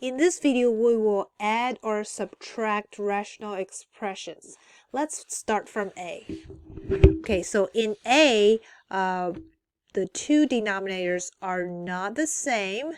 In this video, we will add or subtract rational expressions. Let's start from A. Okay, so in A, the two denominators are not the same.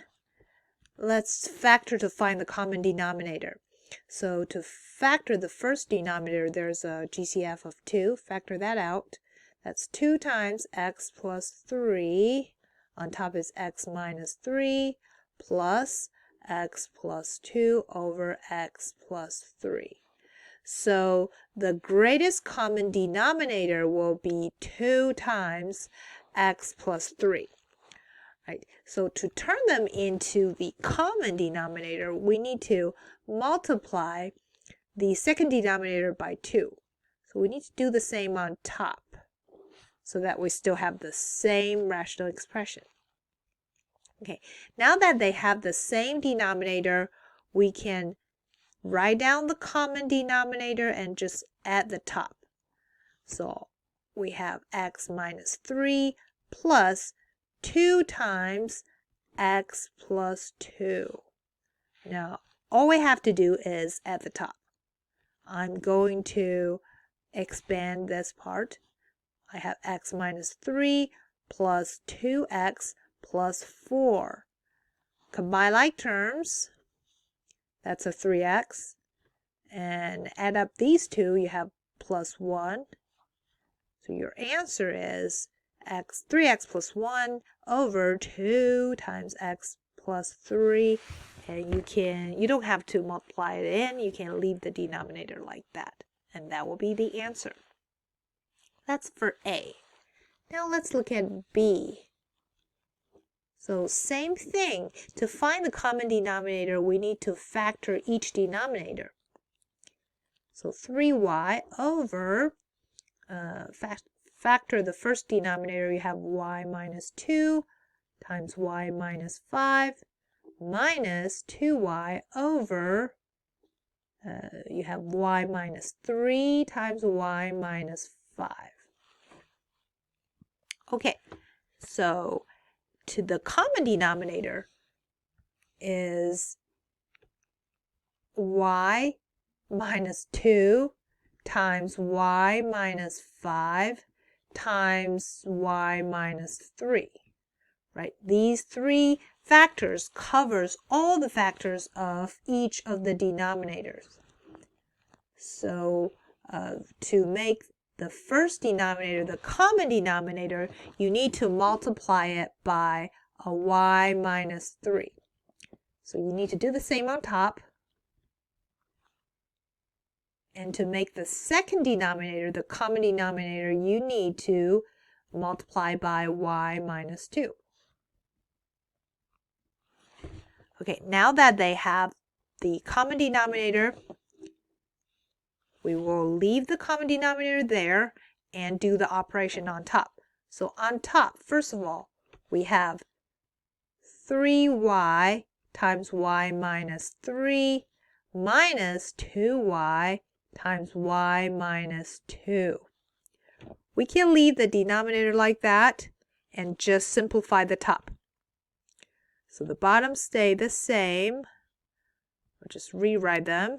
Let's factor to find the common denominator. So to factor the first denominator, there's a GCF of 2. Factor that out. That's 2 times x plus 3. On top is x minus 3 plus x plus 2 over x plus 3. So the greatest common denominator will be 2 times x plus 3. Right? So to turn them into the common denominator, we need to multiply the second denominator by 2. So we need to do the same on top so that we still have the same rational expression. Okay, now that they have the same denominator, we can write down the common denominator and just add the top. So we have x minus 3 plus 2 times x plus 2. Now, all we have to do is add the top. I'm going to expand this part. I have x minus 3 plus 2x plus 4. Combine like terms. That's a 3x. And add up these two, you have plus 1. So your answer is 3x plus 1 over 2 times x plus 3. And you don't have to multiply it in. You can leave the denominator like that. And that will be the answer. That's for A. Now let's look at B. So same thing. To find the common denominator, we need to factor each denominator. So 3y over, factor the first denominator, you have y minus 2 times y minus 5 minus 2y over, you have y minus 3 times y minus 5. Okay, so to the common denominator is y minus 2 times y minus 5 times y minus 3. Right? These three factors covers all the factors of each of the denominators. So to make the first denominator the common denominator, you need to multiply it by a y minus 3. So you need to do the same on top. And to make the second denominator the common denominator, you need to multiply by y minus 2. Okay, now that they have the common denominator, we will leave the common denominator there and do the operation on top. So on top, first of all, we have 3y times y minus 3 minus 2y times y minus 2. We can leave the denominator like that and just simplify the top. So the bottoms stay the same. I'll just rewrite them.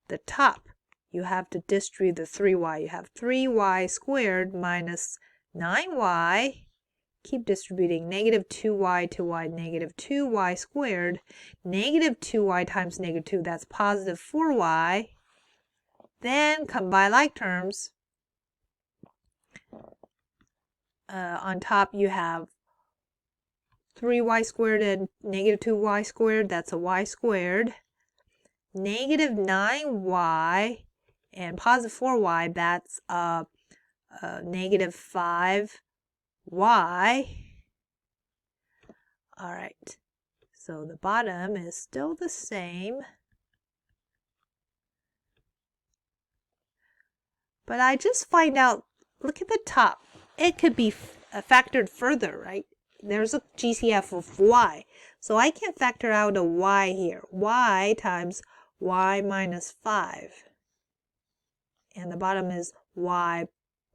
The top, you have to distribute the 3y. You have 3y squared minus 9y. Keep distributing. Negative 2y to y, negative 2y squared. Negative 2y times negative 2, that's positive 4y. Then combine like terms. On top you have 3y squared and negative 2y squared, that's a y squared. Negative 9y and positive 4y, that's negative 5y. All right, so the bottom is still the same. But I just find out, look at the top. It could be factored further, right? There's a GCF of y. So I can factor out a y here. Y times y minus 5. And the bottom is y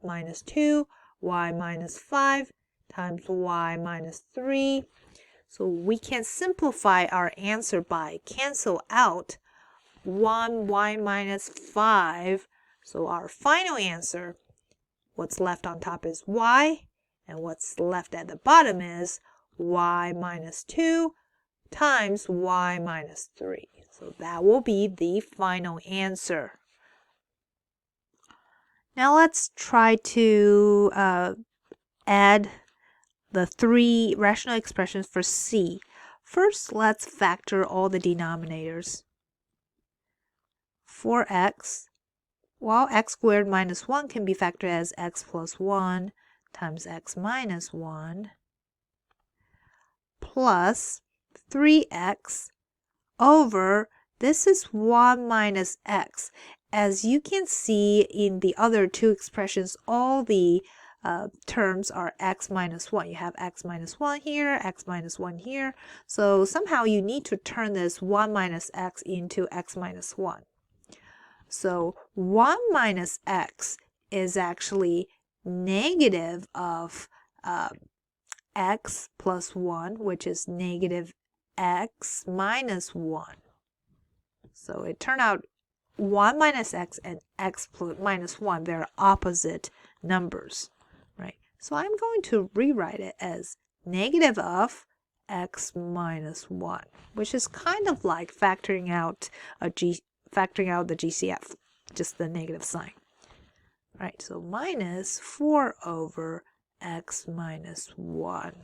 minus 2, y minus 5 times y minus 3. So we can simplify our answer by cancel out 1y minus 5. So our final answer, what's left on top is y, and what's left at the bottom is y minus 2 times y minus 3. So that will be the final answer. Now let's try to add the 3 rational expressions for C. First, let's factor all the denominators. For x, while x squared minus 1 can be factored as x plus 1 times x minus 1 plus 3x over, this is 1 minus x. As you can see in the other two expressions, all the terms are x minus 1. You have x minus 1 here, x minus 1 here. So somehow you need to turn this 1 minus x into x minus 1. So 1 minus x is actually negative of x plus 1, which is negative x minus 1. So it turned out 1 minus x and x minus 1, they're opposite numbers, right? So I'm going to rewrite it as negative of x minus 1, which is kind of like factoring out the GCF, just the negative sign. Right, so minus 4 over x minus 1.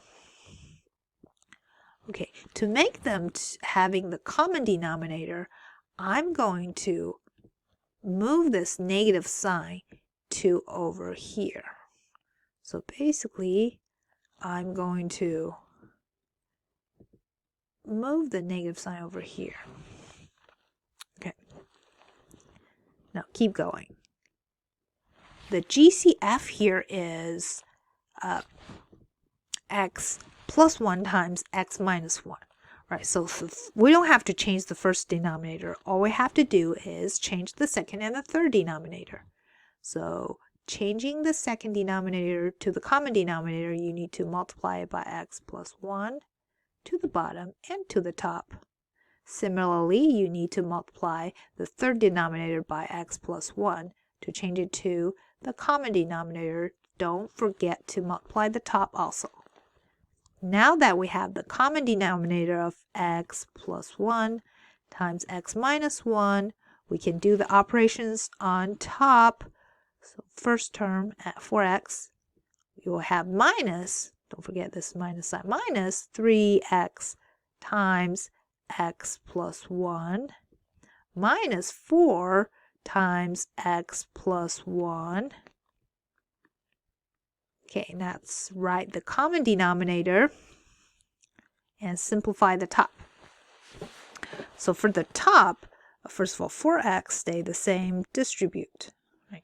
Okay, to make them having the common denominator, I'm going to move this negative sign to over here. So basically, I'm going to move the negative sign over here. Okay. Now keep going. The GCF here is x plus 1 times x minus 1. Right, so we don't have to change the first denominator. All we have to do is change the second and the third denominator. So changing the second denominator to the common denominator, you need to multiply it by x plus 1 to the bottom and to the top. Similarly, you need to multiply the third denominator by x plus 1 to change it to the common denominator. Don't forget to multiply the top also. Now that we have the common denominator of x plus 1 times x minus 1, we can do the operations on top. So first term at 4x, we will have minus, don't forget this minus sign, minus 3x times x plus 1 minus 4 times x plus 1. Okay, let's write the common denominator and simplify the top. So for the top, first of all, 4x stay the same, distribute. Right?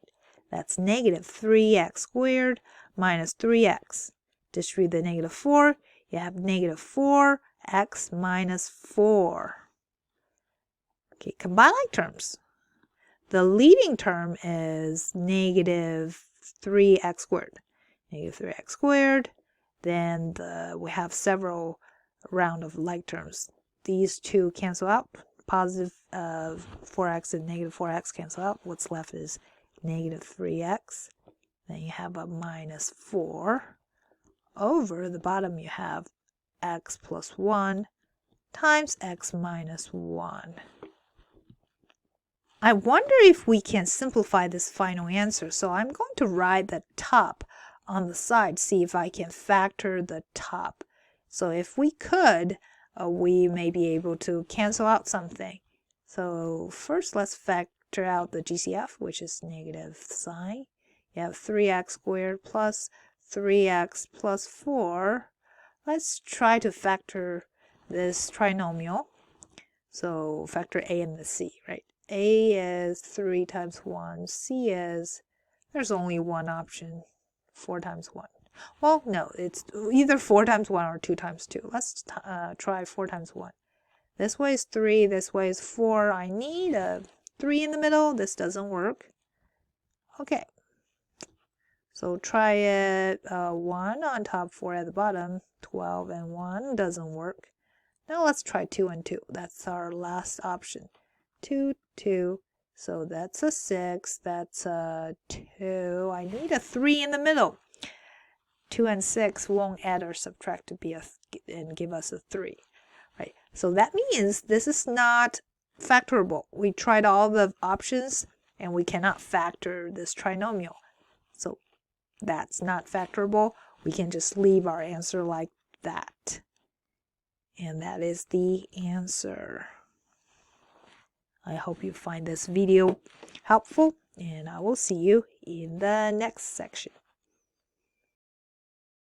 That's negative 3x squared minus 3x. Distribute the negative 4, you have negative 4x minus 4. Okay, combine like terms. The leading term is negative 3x squared. Negative 3x squared. Then we have several round of like terms. These two cancel out. Positive 4x and negative 4x cancel out. What's left is negative 3x. Then you have a minus 4. Over the bottom you have x plus 1 times x minus 1. I wonder if we can simplify this final answer. So I'm going to write the top on the side, see if I can factor the top. So if we could, we may be able to cancel out something. So first let's factor out the GCF, which is negative sign. You have 3x squared plus 3x plus 4. Let's try to factor this trinomial. So factor A and the C, right? A is 3 times 1. C is, there's only one option, 4 times 1. Well, no, it's either 4 times 1 or 2 times 2. Let's try 4 times 1. This way is 3, this way is 4. I need a 3 in the middle. This doesn't work. Okay. So try it 1 on top, 4 at the bottom. 12 and 1 doesn't work. Now let's try 2 and 2. That's our last option. 2, 2. So that's a 6. That's a 2. I need a 3 in the middle. 2 and 6 won't add or subtract to be and give us a 3. Right? So that means this is not factorable. We tried all the options and we cannot factor this trinomial. So that's not factorable. We can just leave our answer like that. And that is the answer. I hope you find this video helpful, and I will see you in the next section.